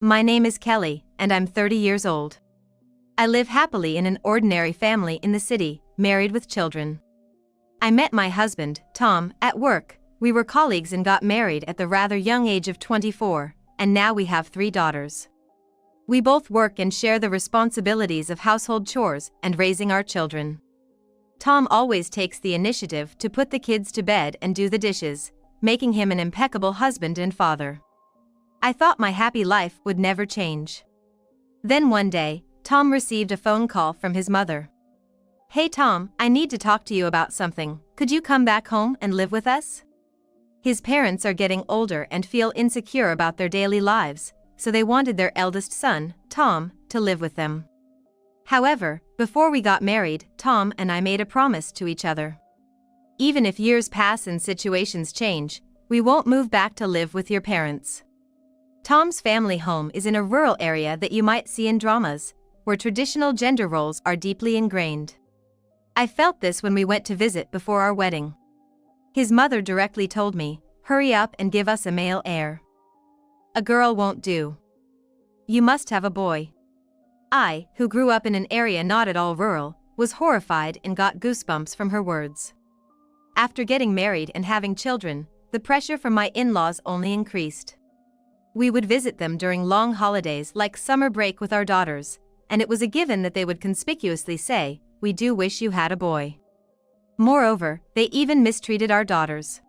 My name is Kelly, and I'm 30 years old. I live happily in an ordinary family in the city, married with children. I met my husband, Tom, at work. We were colleagues and got married at the rather young age of 24, and now we have 3 daughters. We both work and share the responsibilities of household chores and raising our children. Tom always takes the initiative to put the kids to bed and do the dishes, making him an impeccable husband and father. I thought my happy life would never change. Then one day, Tom received a phone call from his mother. "Hey Tom, I need to talk to you about something. Could you come back home and live with us?" His parents are getting older and feel insecure about their daily lives, so they wanted their eldest son, Tom, to live with them. However, before we got married, Tom and I made a promise to each other. Even if years pass and situations change, we won't move back to live with your parents. Tom's family home is in a rural area that you might see in dramas, where traditional gender roles are deeply ingrained. I felt this when we went to visit before our wedding. His mother directly told me, "Hurry up and give us a male heir. A girl won't do. You must have a boy." I, who grew up in an area not at all rural, was horrified and got goosebumps from her words. After getting married and having children, the pressure from my in-laws only increased. We would visit them during long holidays like summer break with our daughters, and it was a given that they would conspicuously say, "We do wish you had a boy." Moreover, they even mistreated our daughters.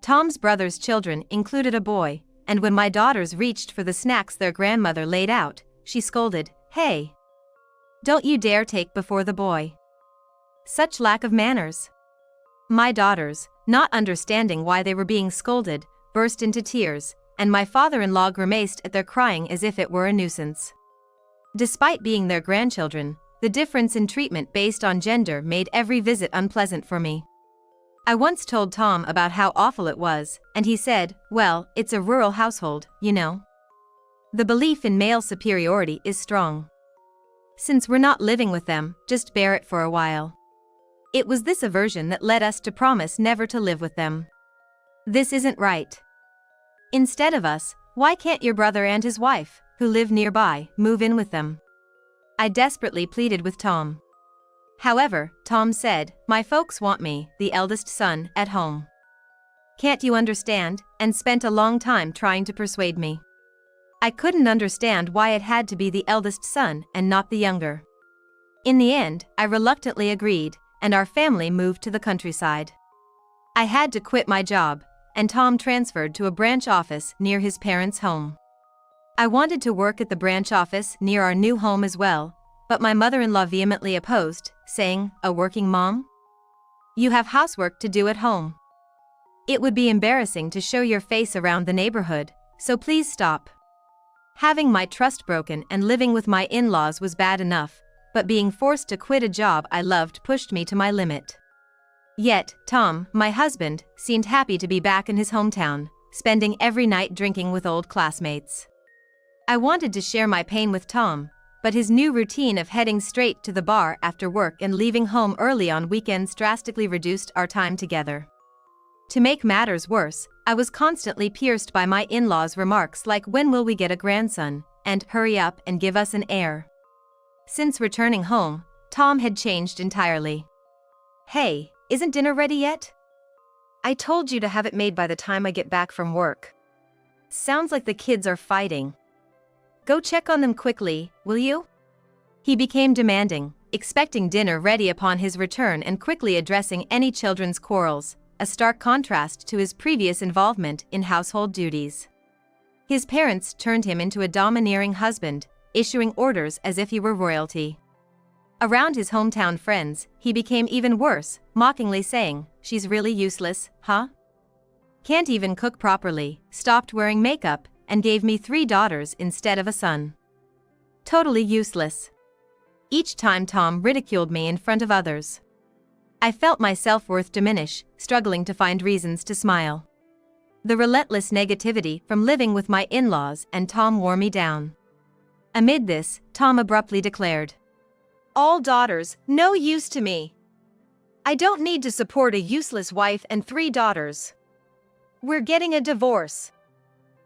Tom's brother's children included a boy, and when my daughters reached for the snacks their grandmother laid out, she scolded, "Hey! Don't you dare take before the boy." Such lack of manners. My daughters, not understanding why they were being scolded, burst into tears, and my father-in-law grimaced at their crying as if it were a nuisance. Despite being their grandchildren, the difference in treatment based on gender made every visit unpleasant for me. I once told Tom about how awful it was, and he said, "Well, it's a rural household, you know. The belief in male superiority is strong. Since we're not living with them, just bear it for a while." It was this aversion that led us to promise never to live with them. This isn't right. Instead of us, why can't your brother and his wife, who live nearby, move in with them? I desperately pleaded with Tom. However, Tom said, "My folks want me, the eldest son, at home. Can't you understand?" and spent a long time trying to persuade me. I couldn't understand why it had to be the eldest son and not the younger. In the end, I reluctantly agreed, and our family moved to the countryside. I had to quit my job, and Tom transferred to a branch office near his parents' home. I wanted to work at the branch office near our new home as well, but my mother-in-law vehemently opposed, saying, "A working mom? You have housework to do at home. It would be embarrassing to show your face around the neighborhood, so please stop." Having my trust broken and living with my in-laws was bad enough, but being forced to quit a job I loved pushed me to my limit. Yet, Tom, my husband, seemed happy to be back in his hometown, spending every night drinking with old classmates. I wanted to share my pain with Tom, but his new routine of heading straight to the bar after work and leaving home early on weekends drastically reduced our time together. To make matters worse, I was constantly pierced by my in-laws' remarks like, "When will we get a grandson?" and "Hurry up and give us an heir." Since returning home, Tom had changed entirely. "Hey, isn't dinner ready yet? I told you to have it made by the time I get back from work. Sounds like the kids are fighting. Go check on them quickly, will you?" He became demanding, expecting dinner ready upon his return and quickly addressing any children's quarrels, a stark contrast to his previous involvement in household duties. His parents turned him into a domineering husband, issuing orders as if he were royalty. Around his hometown friends, he became even worse, mockingly saying, "She's really useless, huh? Can't even cook properly, stopped wearing makeup, and gave me 3 daughters instead of a son. Totally useless." Each time Tom ridiculed me in front of others. I felt my self-worth diminish, struggling to find reasons to smile. The relentless negativity from living with my in-laws and Tom wore me down. Amid this, Tom abruptly declared, "All daughters, no use to me. I don't need to support a useless wife and 3 daughters. We're getting a divorce."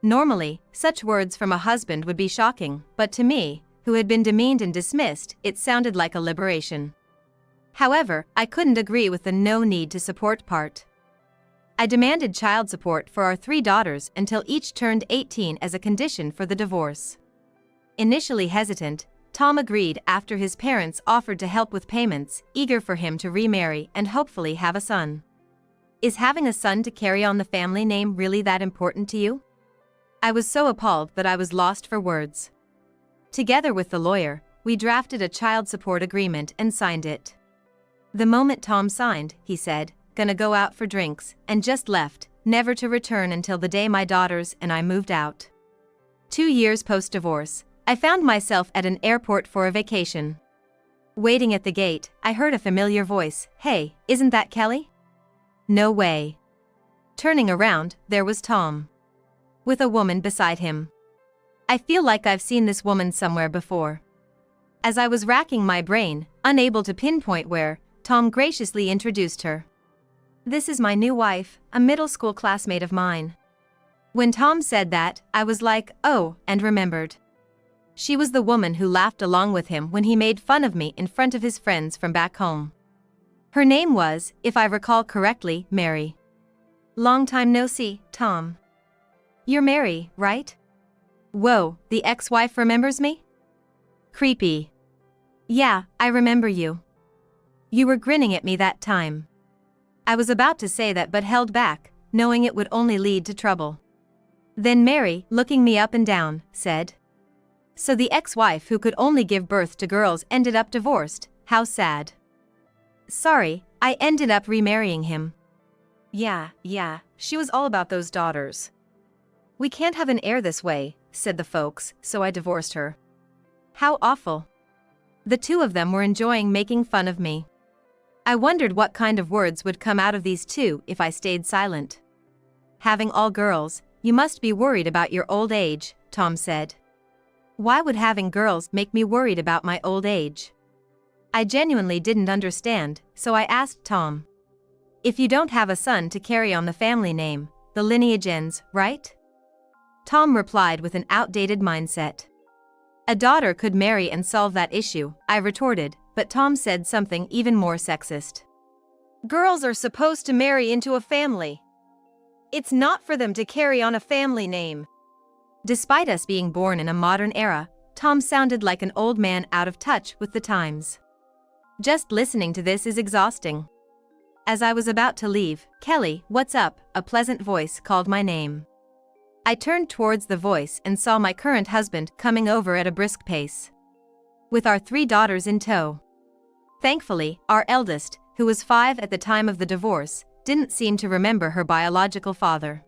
Normally, such words from a husband would be shocking, but to me, who had been demeaned and dismissed, it sounded like a liberation. However, I couldn't agree with the no need to support part. I demanded child support for our 3 daughters until each turned 18 as a condition for the divorce. Initially hesitant, Tom agreed after his parents offered to help with payments, eager for him to remarry and hopefully have a son. Is having a son to carry on the family name really that important to you? I was so appalled that I was lost for words. Together with the lawyer, we drafted a child support agreement and signed it. The moment Tom signed, he said, "Gonna go out for drinks," and just left, never to return until the day my daughters and I moved out. 2 years post-divorce, I found myself at an airport for a vacation. Waiting at the gate, I heard a familiar voice, "Hey, isn't that Kelly?" No way. Turning around, there was Tom, with a woman beside him. I feel like I've seen this woman somewhere before. As I was racking my brain, unable to pinpoint where, Tom graciously introduced her. "This is my new wife, a middle school classmate of mine." When Tom said that, I was like, oh, and remembered. She was the woman who laughed along with him when he made fun of me in front of his friends from back home. Her name was, if I recall correctly, Mary. "Long time no see, Tom. You're Mary, right?" Whoa, the ex-wife remembers me? Creepy. "Yeah, I remember you. You were grinning at me that time." I was about to say that but held back, knowing it would only lead to trouble. Then Mary, looking me up and down, said, "So the ex-wife who could only give birth to girls ended up divorced, how sad." "Sorry, I ended up remarrying him." Yeah, she was all about those daughters. "We can't have an heir this way," said the folks, "so I divorced her." How awful. The 2 of them were enjoying making fun of me. I wondered what kind of words would come out of these 2 if I stayed silent. "Having all girls, you must be worried about your old age," Tom said. Why would having girls make me worried about my old age? I genuinely didn't understand, so I asked Tom. "If you don't have a son to carry on the family name, the lineage ends, right?" Tom replied with an outdated mindset. "A daughter could marry and solve that issue," I retorted, but Tom said something even more sexist. "Girls are supposed to marry into a family. It's not for them to carry on a family name." Despite us being born in a modern era, Tom sounded like an old man out of touch with the times. Just listening to this is exhausting. As I was about to leave, "Kelly, what's up?" a pleasant voice called my name. I turned towards the voice and saw my current husband coming over at a brisk pace, with our 3 daughters in tow. Thankfully, our eldest, who was 5 at the time of the divorce, didn't seem to remember her biological father.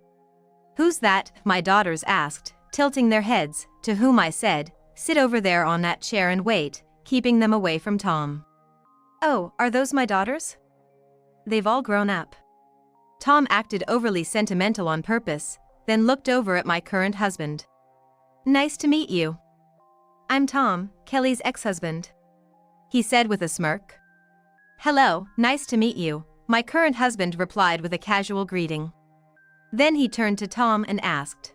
"Who's that?" my daughters asked, tilting their heads, to whom I said, "Sit over there on that chair and wait," keeping them away from Tom. "Oh, are those my daughters? They've all grown up." Tom acted overly sentimental on purpose, then looked over at my current husband. "Nice to meet you. I'm Tom, Kelly's ex-husband," he said with a smirk. "Hello, nice to meet you," my current husband replied with a casual greeting. Then he turned to Tom and asked.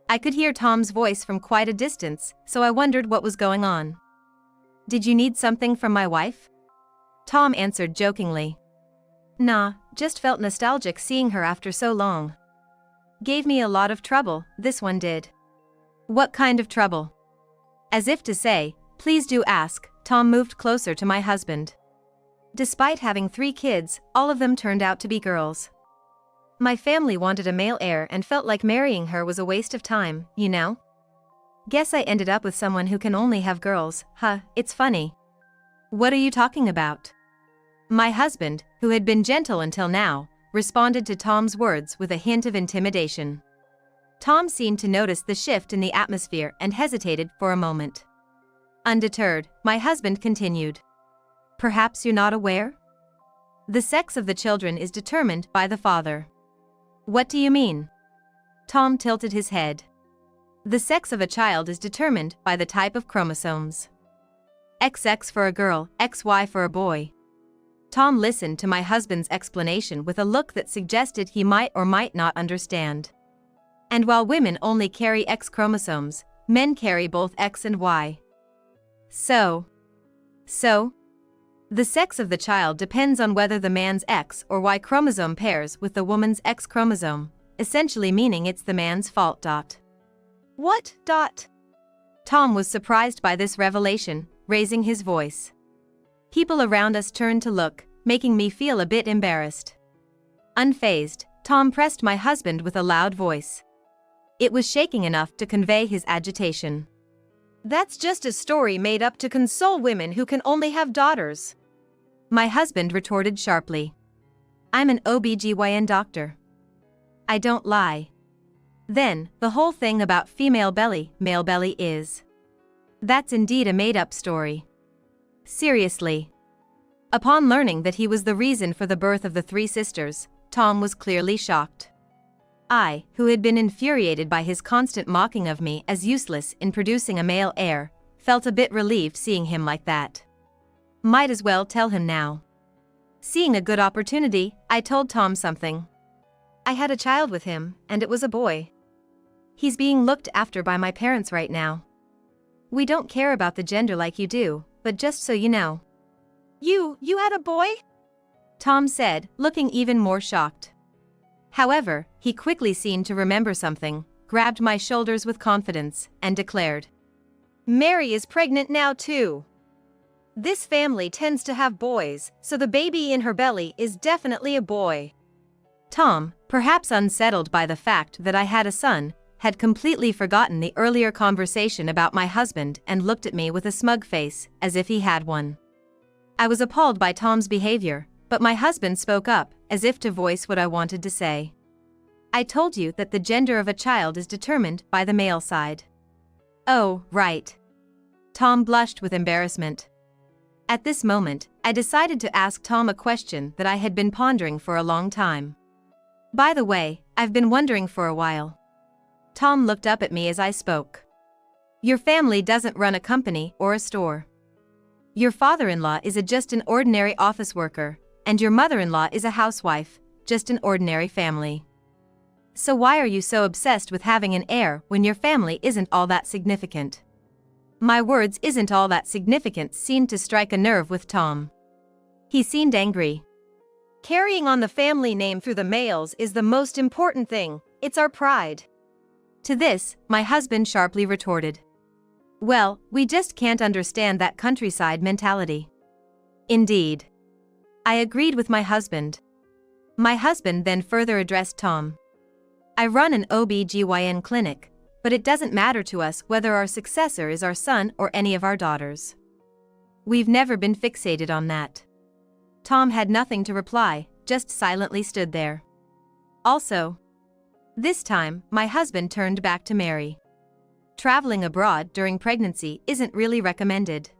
I could hear Tom's voice from quite a distance, so I wondered what was going on. "Did you need something from my wife?" Tom answered jokingly. "Nah, just felt nostalgic seeing her after so long. Gave me a lot of trouble, this one did." "What kind of trouble?" As if to say, "Please do ask," Tom moved closer to my husband. Despite having 3 kids, all of them turned out to be girls. My family wanted a male heir and felt like marrying her was a waste of time, you know? Guess I ended up with someone who can only have girls, huh, it's funny. "What are you talking about?" My husband, who had been gentle until now, responded to Tom's words with a hint of intimidation. Tom seemed to notice the shift in the atmosphere and hesitated for a moment. Undeterred, my husband continued. "Perhaps you're not aware? The sex of the children is determined by the father." "What do you mean?" Tom tilted his head. "The sex of a child is determined by the type of chromosomes. XX for a girl, XY for a boy." Tom listened to my husband's explanation with a look that suggested he might or might not understand. And while women only carry X chromosomes, men carry both X and Y. So, the sex of the child depends on whether the man's X or Y chromosome pairs with the woman's X chromosome, essentially meaning it's the man's fault. What? Tom was surprised by this revelation, raising his voice. People around us turned to look, making me feel a bit embarrassed. Unfazed, Tom pressed my husband with a loud voice. It was shaking enough to convey his agitation. That's just a story made up to console women who can only have daughters. My husband retorted sharply. I'm an OB/GYN doctor. I don't lie. Then, the whole thing about female belly, male belly is. That's indeed a made-up story. Seriously. Upon learning that he was the reason for the birth of the three sisters, Tom was clearly shocked. I, who had been infuriated by his constant mocking of me as useless in producing a male heir, felt a bit relieved seeing him like that. Might as well tell him now. Seeing a good opportunity, I told Tom something. I had a child with him, and it was a boy. He's being looked after by my parents right now. We don't care about the gender like you do, but just so you know. You had a boy? Tom said, looking even more shocked. However, he quickly seemed to remember something, grabbed my shoulders with confidence, and declared. Mary is pregnant now too. This family tends to have boys, so the baby in her belly is definitely a boy. Tom, perhaps unsettled by the fact that I had a son, had completely forgotten the earlier conversation about my husband and looked at me with a smug face, as if he had one. I was appalled by Tom's behavior, but my husband spoke up, as if to voice what I wanted to say. I told you that the gender of a child is determined by the male side. Oh, right. Tom blushed with embarrassment. At this moment, I decided to ask Tom a question that I had been pondering for a long time. By the way, I've been wondering for a while. Tom looked up at me as I spoke. Your family doesn't run a company or a store. Your father-in-law is just an ordinary office worker, and your mother-in-law is a housewife, just an ordinary family. So why are you so obsessed with having an heir when your family isn't all that significant? My words "isn't all that significant" seemed to strike a nerve with Tom. He seemed angry. Carrying on the family name through the males is the most important thing, it's our pride. To this, my husband sharply retorted. Well, we just can't understand that countryside mentality. Indeed. I agreed with my husband. My husband then further addressed Tom. I run an OB/GYN clinic, but it doesn't matter to us whether our successor is our son or any of our daughters. We've never been fixated on that. Tom had nothing to reply, just silently stood there. Also, this time, my husband turned back to Mary. Traveling abroad during pregnancy isn't really recommended.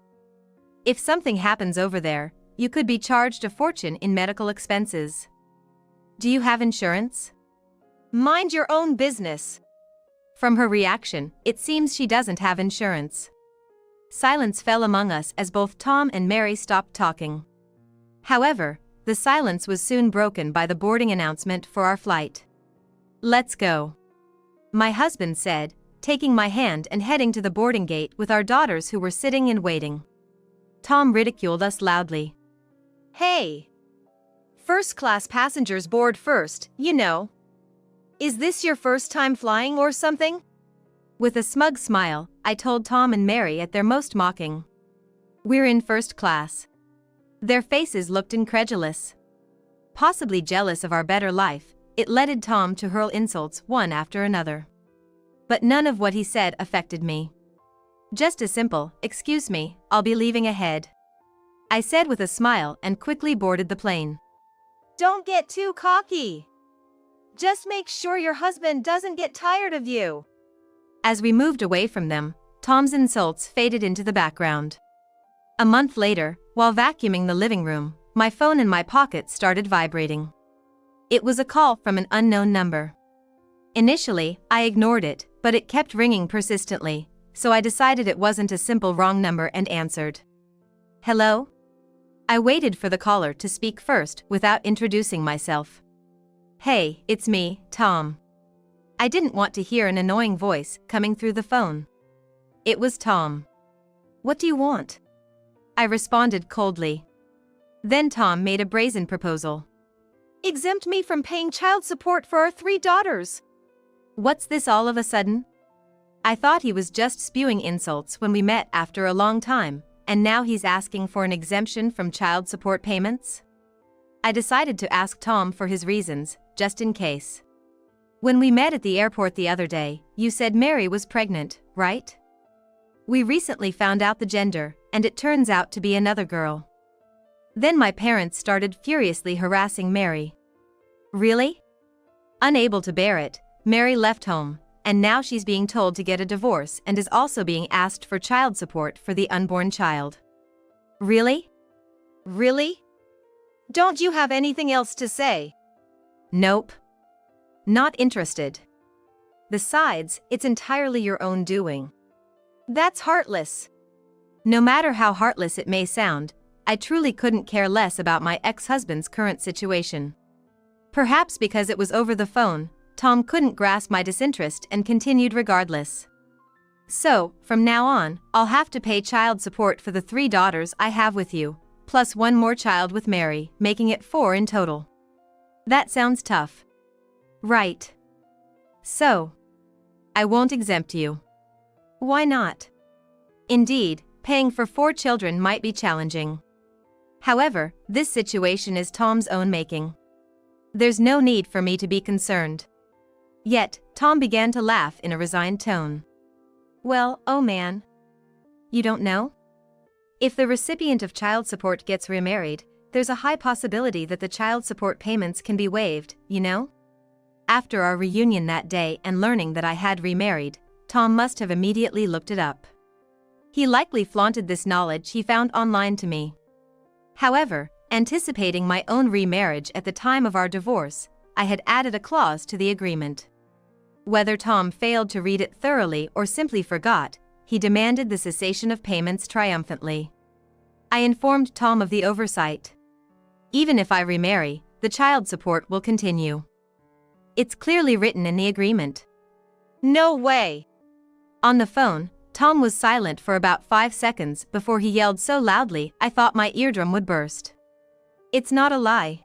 If something happens over there, you could be charged a fortune in medical expenses. Do you have insurance? Mind your own business. From her reaction, it seems she doesn't have insurance. Silence fell among us as both Tom and Mary stopped talking. However, the silence was soon broken by the boarding announcement for our flight. Let's go. My husband said, taking my hand and heading to the boarding gate with our daughters who were sitting and waiting. Tom ridiculed us loudly. Hey! First-class passengers board first, you know. Is this your first time flying or something? With a smug smile, I told Tom and Mary at their most mocking. We're in first class. Their faces looked incredulous. Possibly jealous of our better life, it led Tom to hurl insults one after another. But none of what he said affected me. Just a simple, "Excuse me, I'll be leaving ahead," I said with a smile and quickly boarded the plane. Don't get too cocky. Just make sure your husband doesn't get tired of you. As we moved away from them, Tom's insults faded into the background. A month later, while vacuuming the living room, my phone in my pocket started vibrating. It was a call from an unknown number. Initially, I ignored it, but it kept ringing persistently, so I decided it wasn't a simple wrong number and answered. Hello? I waited for the caller to speak first without introducing myself. Hey, it's me, Tom. I didn't want to hear an annoying voice coming through the phone. It was Tom. "What do you want?" I responded coldly. Then Tom made a brazen proposal. Exempt me from paying child support for our 3 daughters. What's this all of a sudden? I thought he was just spewing insults when we met after a long time, and now he's asking for an exemption from child support payments? I decided to ask Tom for his reasons, just in case. When we met at the airport the other day, you said Mary was pregnant, right? We recently found out the gender, and it turns out to be another girl. Then my parents started furiously harassing Mary. Really? Unable to bear it, Mary left home, and now she's being told to get a divorce and is also being asked for child support for the unborn child. Really? Really? Don't you have anything else to say? Nope. Not interested. Besides, it's entirely your own doing. That's heartless. No matter how heartless it may sound, I truly couldn't care less about my ex-husband's current situation. Perhaps because it was over the phone, Tom couldn't grasp my disinterest and continued regardless. So, from now on, I'll have to pay child support for the 3 daughters I have with you, plus 1 more child with Mary, making it 4 in total. That sounds tough. Right. So, I won't exempt you. Why not? Indeed, paying for 4 children might be challenging. However, this situation is Tom's own making. There's no need for me to be concerned. Yet, Tom began to laugh in a resigned tone. Well, oh man. You don't know? If the recipient of child support gets remarried, there's a high possibility that the child support payments can be waived, you know? After our reunion that day and learning that I had remarried, Tom must have immediately looked it up. He likely flaunted this knowledge he found online to me. However, anticipating my own remarriage at the time of our divorce, I had added a clause to the agreement. Whether Tom failed to read it thoroughly or simply forgot, he demanded the cessation of payments triumphantly. I informed Tom of the oversight. Even if I remarry, the child support will continue. It's clearly written in the agreement. No way. On the phone, Tom was silent for about 5 seconds before he yelled so loudly I thought my eardrum would burst. It's not a lie.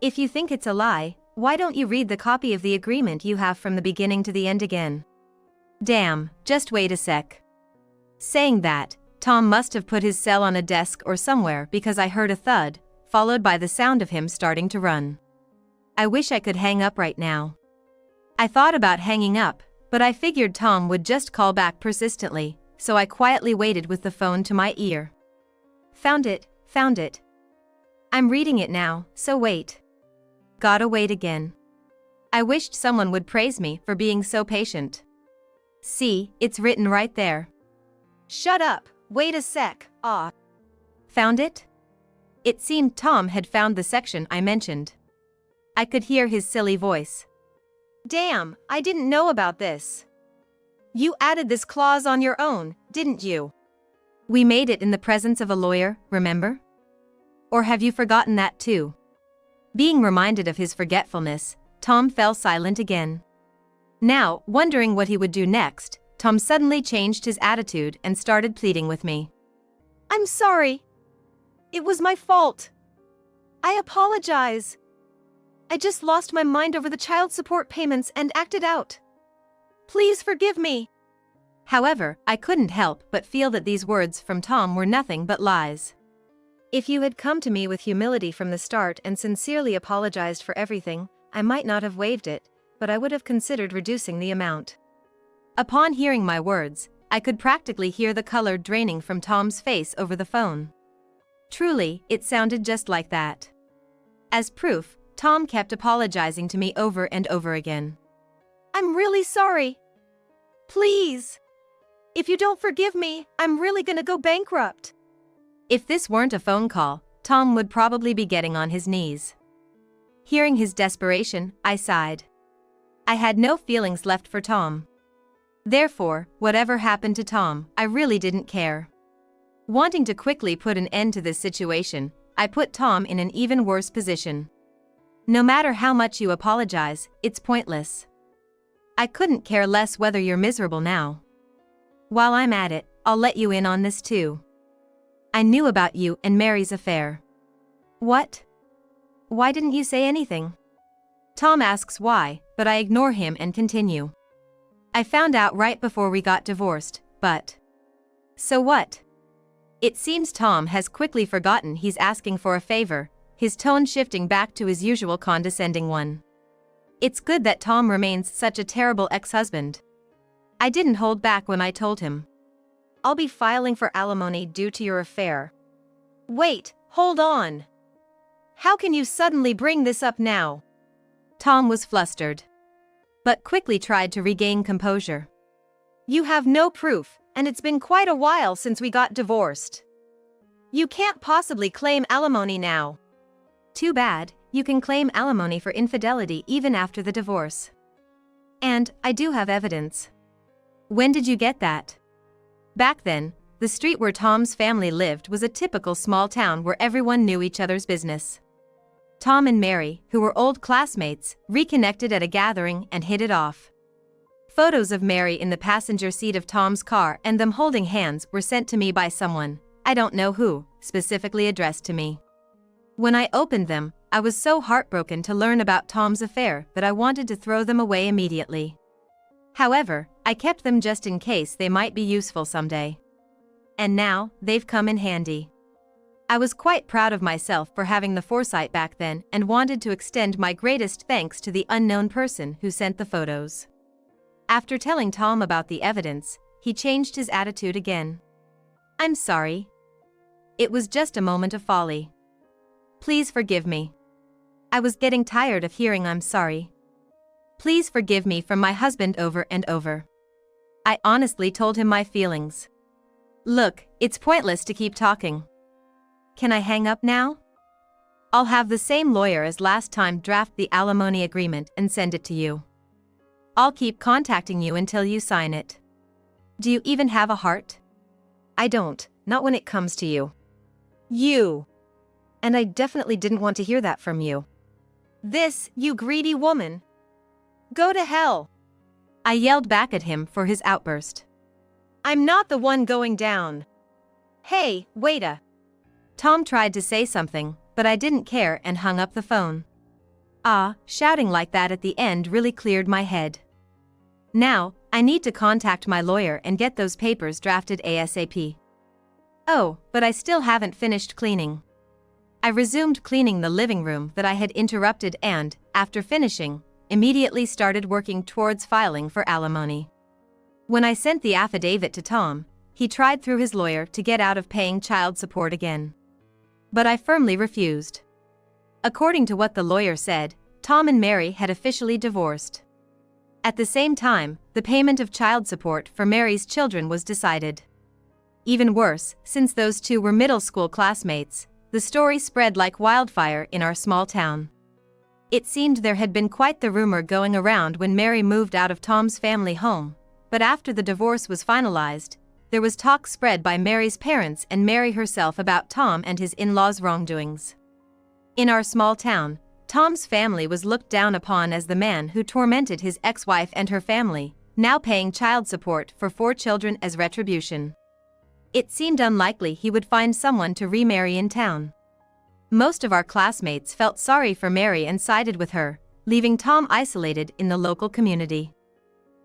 If you think it's a lie, why don't you read the copy of the agreement you have from the beginning to the end again? Damn, just wait a sec. Saying that, Tom must have put his cell on a desk or somewhere because I heard a thud, followed by the sound of him starting to run. I wish I could hang up right now. I thought about hanging up, but I figured Tom would just call back persistently, so I quietly waited with the phone to my ear. Found it. I'm reading it now, so wait. Gotta wait again. I wished someone would praise me for being so patient. See, it's written right there. Shut up, wait a sec, Found it? It seemed Tom had found the section I mentioned. I could hear his silly voice. Damn, I didn't know about this. You added this clause on your own, didn't you? We made it in the presence of a lawyer, remember? Or have you forgotten that too? Being reminded of his forgetfulness, Tom fell silent again. Now, wondering what he would do next, Tom suddenly changed his attitude and started pleading with me. I'm sorry. It was my fault. I apologize. I just lost my mind over the child support payments and acted out. Please forgive me. However, I couldn't help but feel that these words from Tom were nothing but lies. If you had come to me with humility from the start and sincerely apologized for everything, I might not have waived it, but I would have considered reducing the amount. Upon hearing my words, I could practically hear the color draining from Tom's face over the phone. Truly, it sounded just like that. As proof, Tom kept apologizing to me over and over again. I'm really sorry. Please. If you don't forgive me, I'm really gonna go bankrupt. If this weren't a phone call, Tom would probably be getting on his knees. Hearing his desperation, I sighed. I had no feelings left for Tom. Therefore, whatever happened to Tom, I really didn't care. Wanting to quickly put an end to this situation, I put Tom in an even worse position. No matter how much you apologize, it's pointless. I couldn't care less whether you're miserable now. While I'm at it, I'll let you in on this too. I knew about you and Mary's affair. What? Why didn't you say anything? Tom asks why, but I ignore him and continue. I found out right before we got divorced, but... So what? It seems Tom has quickly forgotten he's asking for a favor, his tone shifting back to his usual condescending one. It's good that Tom remains such a terrible ex-husband. I didn't hold back when I told him. I'll be filing for alimony due to your affair. Wait, hold on. How can you suddenly bring this up now? Tom was flustered, but quickly tried to regain composure. You have no proof, and it's been quite a while since we got divorced. You can't possibly claim alimony now. Too bad, you can claim alimony for infidelity even after the divorce. And I do have evidence. When did you get that? Back then, the street where Tom's family lived was a typical small town where everyone knew each other's business. Tom and Mary, who were old classmates, reconnected at a gathering and hit it off. Photos of Mary in the passenger seat of Tom's car and them holding hands were sent to me by someone, I don't know who, specifically addressed to me. When I opened them, I was so heartbroken to learn about Tom's affair that I wanted to throw them away immediately. However, I kept them just in case they might be useful someday. And now, they've come in handy. I was quite proud of myself for having the foresight back then and wanted to extend my greatest thanks to the unknown person who sent the photos. After telling Tom about the evidence, he changed his attitude again. I'm sorry. It was just a moment of folly. Please forgive me. I was getting tired of hearing I'm sorry. Please forgive me from my husband over and over. I honestly told him my feelings. Look, it's pointless to keep talking. Can I hang up now? I'll have the same lawyer as last time draft the alimony agreement and send it to you. I'll keep contacting you until you sign it. Do you even have a heart? I don't, not when it comes to you. You. And I definitely didn't want to hear that from you. This, you greedy woman. Go to hell. I yelled back at him for his outburst. I'm not the one going down. Hey, waita. Tom tried to say something, but I didn't care and hung up the phone. Shouting like that at the end really cleared my head. Now, I need to contact my lawyer and get those papers drafted ASAP. Oh, but I still haven't finished cleaning. I resumed cleaning the living room that I had interrupted and, after finishing, immediately started working towards filing for alimony. When I sent the affidavit to Tom, he tried through his lawyer to get out of paying child support again. But I firmly refused. According to what the lawyer said, Tom and Mary had officially divorced. At the same time, the payment of child support for Mary's children was decided. Even worse, since those two were middle school classmates, the story spread like wildfire in our small town. It seemed there had been quite the rumor going around when Mary moved out of Tom's family home, but after the divorce was finalized, there was talk spread by Mary's parents and Mary herself about Tom and his in-laws' wrongdoings. In our small town, Tom's family was looked down upon as the man who tormented his ex-wife and her family, now paying child support for 4 children as retribution. It seemed unlikely he would find someone to remarry in town. Most of our classmates felt sorry for Mary and sided with her, leaving Tom isolated in the local community.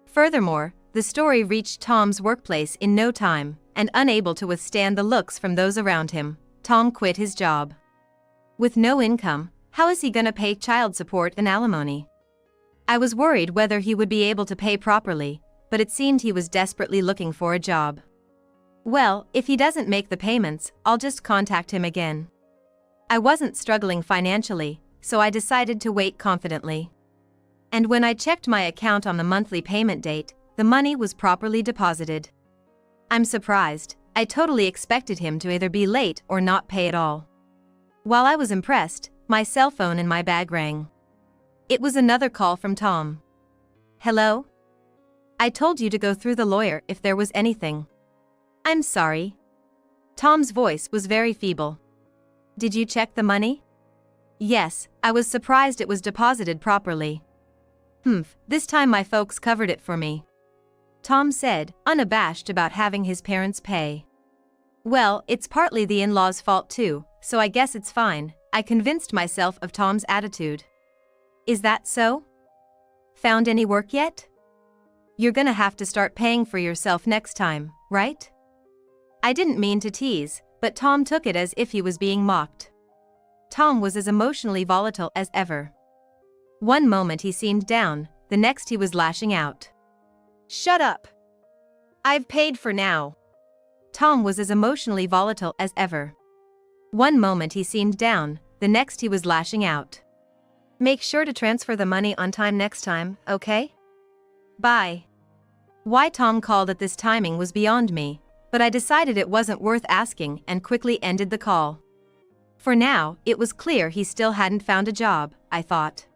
Furthermore, the story reached Tom's workplace in no time, and unable to withstand the looks from those around him, Tom quit his job. With no income, how is he gonna pay child support and alimony? I was worried whether he would be able to pay properly, but it seemed he was desperately looking for a job. Well, if he doesn't make the payments, I'll just contact him again. I wasn't struggling financially, so I decided to wait confidently. And when I checked my account on the monthly payment date, the money was properly deposited. I'm surprised, I totally expected him to either be late or not pay at all. While I was impressed, my cell phone in my bag rang. It was another call from Tom. Hello? I told you to go through the lawyer if there was anything. I'm sorry. Tom's voice was very feeble. Did you check the money? Yes, I was surprised it was deposited properly. This time my folks covered it for me," Tom said, unabashed about having his parents pay. "Well, it's partly the in-laws' fault too, so I guess it's fine," I convinced myself of Tom's attitude. "Is that so? Found any work yet? You're gonna have to start paying for yourself next time, right?" I didn't mean to tease, but Tom took it as if he was being mocked. Tom was as emotionally volatile as ever. One moment he seemed down, the next he was lashing out. "Shut up. I've paid for now." Tom was as emotionally volatile as ever. One moment he seemed down, the next he was lashing out. "Make sure to transfer the money on time next time, okay? Bye." Why Tom called at this timing was beyond me, but I decided it wasn't worth asking and quickly ended the call. For now, it was clear he still hadn't found a job, I thought.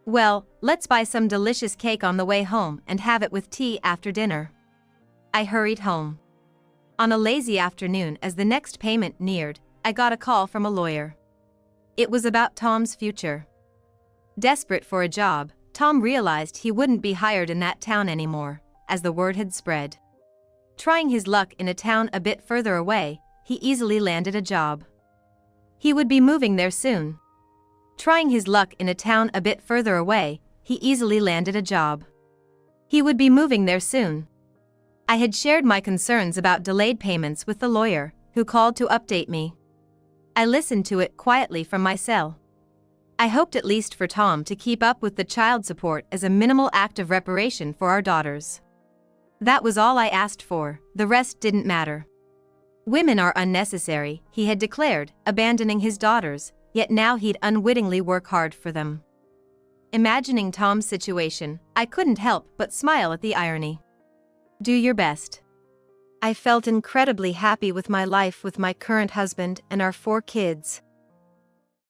Well, let's buy some delicious cake on the way home and have it with tea after dinner. I hurried home. On a lazy afternoon as the next payment neared, I got a call from a lawyer. It was about Tom's future. Desperate for a job, Tom realized he wouldn't be hired in that town anymore, as the word had spread. Trying his luck in a town a bit further away, he easily landed a job. He would be moving there soon. Trying his luck in a town a bit further away, he easily landed a job. He would be moving there soon. I had shared my concerns about delayed payments with the lawyer, who called to update me. I listened to it quietly from my cell. I hoped at least for Tom to keep up with the child support as a minimal act of reparation for our daughters. That was all I asked for, the rest didn't matter. Women are unnecessary, he had declared, abandoning his daughters, yet now he'd unwittingly work hard for them. Imagining Tom's situation, I couldn't help but smile at the irony. Do your best. I felt incredibly happy with my life with my current husband and our 4 kids.